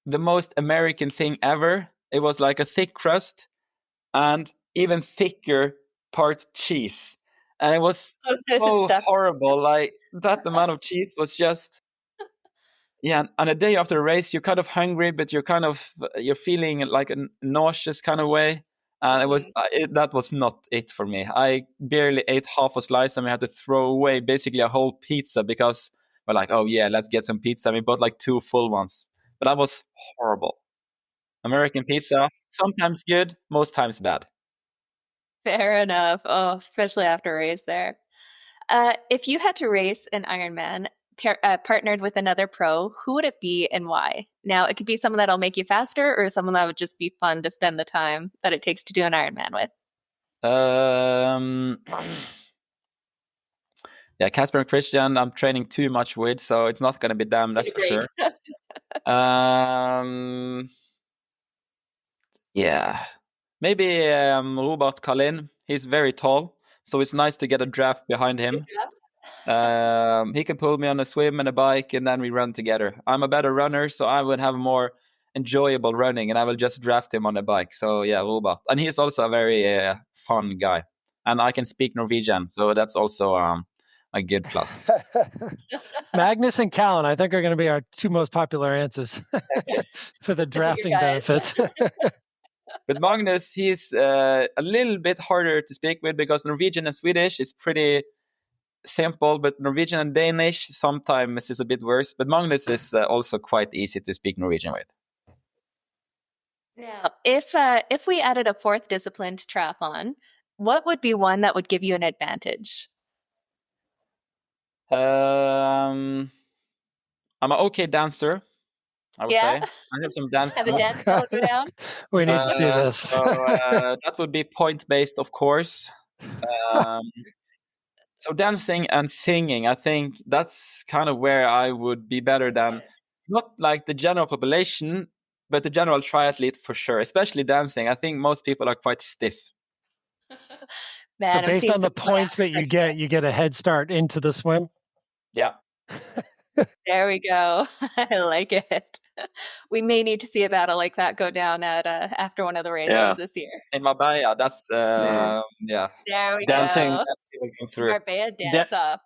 the most American thing ever. It was like a thick crust and even thicker part cheese. And it was so horrible. Like that amount of cheese was just, and a day after a race, you're kind of hungry, but you're feeling like a nauseous kind of way. And that was not it for me. I barely ate half a slice, and we had to throw away basically a whole pizza because we're like, oh yeah, let's get some pizza. And we bought like 2 full ones. But that was horrible. American pizza, sometimes good, most times bad. Fair enough. Oh, especially after a race there. If you had to race an Ironman partnered with another pro, who would it be and why? Now, it could be someone that'll make you faster or someone that would just be fun to spend the time that it takes to do an Ironman with. Casper and Kristian, I'm training too much with, so it's not going to be them, that's for sure. Maybe Robert Kalin. He's very tall, so it's nice to get a draft behind him. He can pull me on a swim and a bike, and then we run together. I'm a better runner, so I would have more enjoyable running, and I will just draft him on a bike. So Robert. And he's also a very fun guy. And I can speak Norwegian, so that's also a good plus. Magnus and Callan, I think, are going to be our 2 most popular answers for the drafting benefits. But Magnus, he's a little bit harder to speak with because Norwegian and Swedish is pretty simple, but Norwegian and Danish sometimes is a bit worse. But Magnus is also quite easy to speak Norwegian with. Now, if we added a 4th discipline to triathlon, what would be one that would give you an advantage? I'm an okay dancer, I would say. I have some dance. Have a dance go down? We need to see this. So that would be point-based, of course. So dancing and singing, I think that's kind of where I would be better than not like the general population, but the general triathlete for sure, especially dancing. I think most people are quite stiff. Man, so based on the points that you get a head start into the swim. Yeah. There we go. I like it. We may need to see a battle like that go down at after one of the races this year. In Marbella, that's There we dancing, go. Marbella dance off.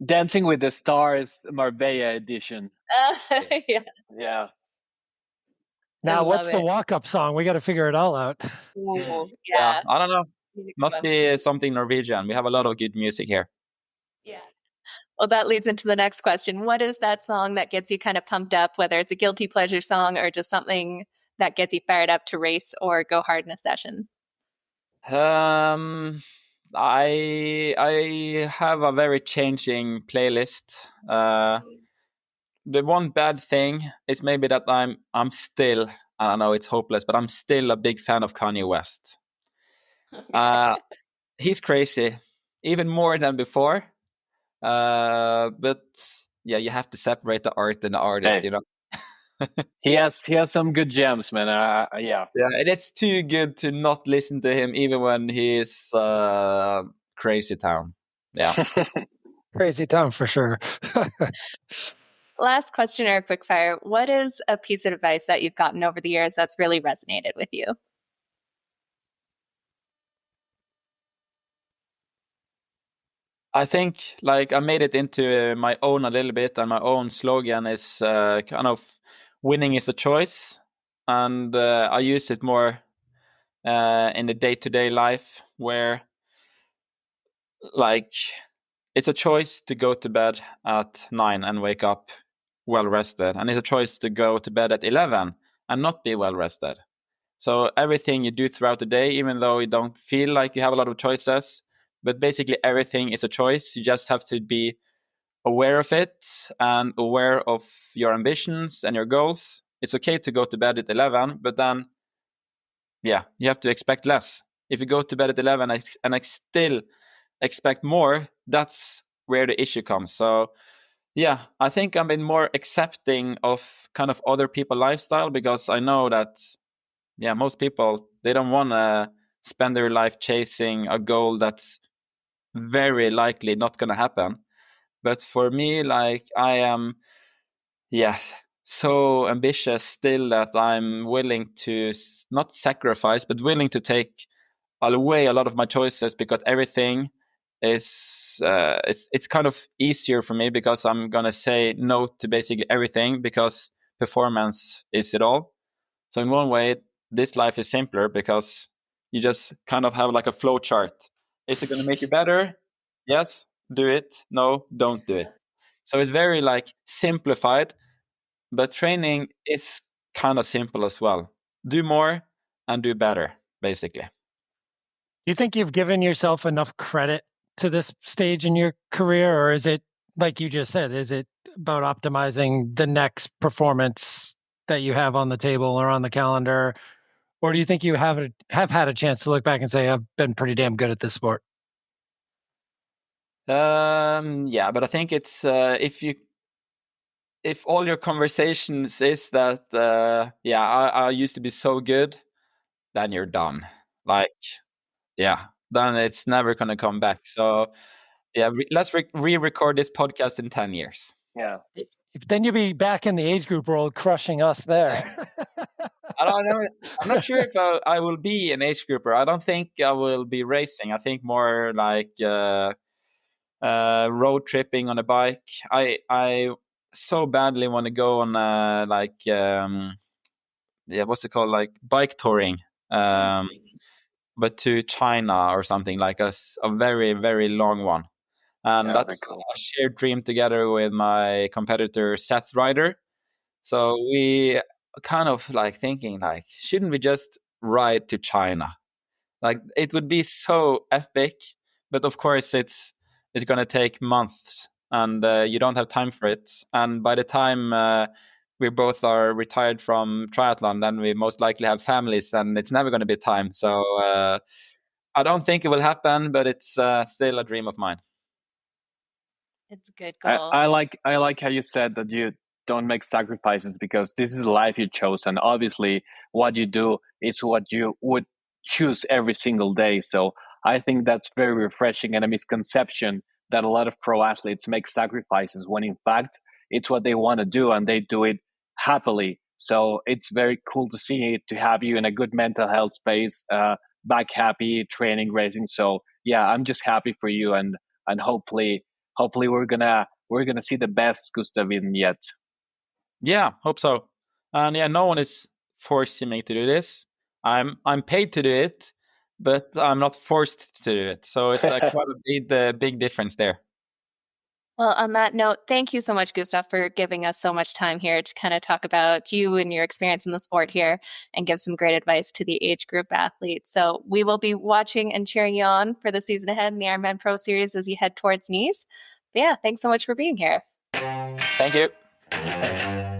Dancing with the Stars Marbella edition. Yeah. Now, what's the walk-up song? We got to figure it all out. Ooh, yeah. I don't know. Must be something Norwegian. We have a lot of good music here. Yeah. Well, that leads into the next question. What is that song that gets you kind of pumped up, whether it's a guilty pleasure song or just something that gets you fired up to race or go hard in a session? I have a very changing playlist. The one bad thing is maybe that I'm still, I don't know, it's hopeless, but I'm still a big fan of Kanye West. He's crazy, even more than before. But yeah, you have to separate the art and the artist, you know. He has some good gems, man. Yeah, and it's too good to not listen to him, even when he's crazy town. Yeah, crazy town for sure. Last question or quick fire. What is a piece of advice that you've gotten over the years that's really resonated with you? I think like I made it into my own a little bit, and my own slogan is kind of winning is a choice, and I use it more in the day-to-day life, where like it's a choice to go to bed at 9 and wake up well rested, and it's a choice to go to bed at 11 and not be well rested. So everything you do throughout the day, even though you don't feel like you have a lot of choices, but basically everything is a choice. You just have to be aware of it and aware of your ambitions and your goals. It's okay to go to bed at 11, but then, yeah, you have to expect less. If you go to bed at 11 and I still expect more, that's where the issue comes. So, yeah, I think I've been more accepting of kind of other people's lifestyle, because I know that, yeah, most people, they don't want to spend their life chasing a goal that's very likely not going to happen. But for me, like, I am, so ambitious still that I'm willing to not sacrifice, but willing to take away a lot of my choices, because everything is it's kind of easier for me, because I'm gonna say no to basically everything, because performance is it all. So in one way, this life is simpler, because you just kind of have like a flow chart. Is it going to make you better? Yes, do it. No, don't do it. So it's very like simplified, but training is kind of simple as well. Do more and do better, basically. Do you think you've given yourself enough credit to this stage in your career, or is it, like you just said, is it about optimizing the next performance that you have on the table or on the calendar? Or do you think you have had a chance to look back and say, I've been pretty damn good at this sport? Yeah, but I think it's if all your conversations is that I used to be so good, then you're done. Like, yeah, then it's never gonna come back. So yeah, let's re-record this podcast in 10 years. Yeah. Then you'll be back in the age group world, crushing us there. I don't know. I'm not sure if I will be an age grouper. I don't think I will be racing. I think more like road tripping on a bike. I so badly want to go on what's it called, like bike touring, but to China or something, like a very, very long one. And that's cool. A shared dream together with my competitor Seth Ryder. So we kind of like thinking, like, shouldn't we just ride to China? Like, it would be so epic, but of course it's going to take months, and you don't have time for it. And by the time we both are retired from triathlon, then we most likely have families, and it's never going to be time. So I don't think it will happen, but it's still a dream of mine. It's a good goal. I like how you said that you don't make sacrifices, because this is the life you chose. And obviously what you do is what you would choose every single day. So I think that's very refreshing, and a misconception that a lot of pro athletes make sacrifices when in fact it's what they want to do and they do it happily. So it's very cool to see, to have you in a good mental health space, back happy, training, racing. So yeah, I'm just happy for you, and hopefully we're gonna see the best Gustav Iden yet. Yeah, hope so. And yeah, no one is forcing me to do this. I'm paid to do it, but I'm not forced to do it. So it's quite a big difference there. Well, on that note, thank you so much, Gustav, for giving us so much time here to kind of talk about you and your experience in the sport here and give some great advice to the age group athletes. So we will be watching and cheering you on for the season ahead in the Ironman Pro Series as you head towards Nice. But yeah, thanks so much for being here. Thank you. Thanks.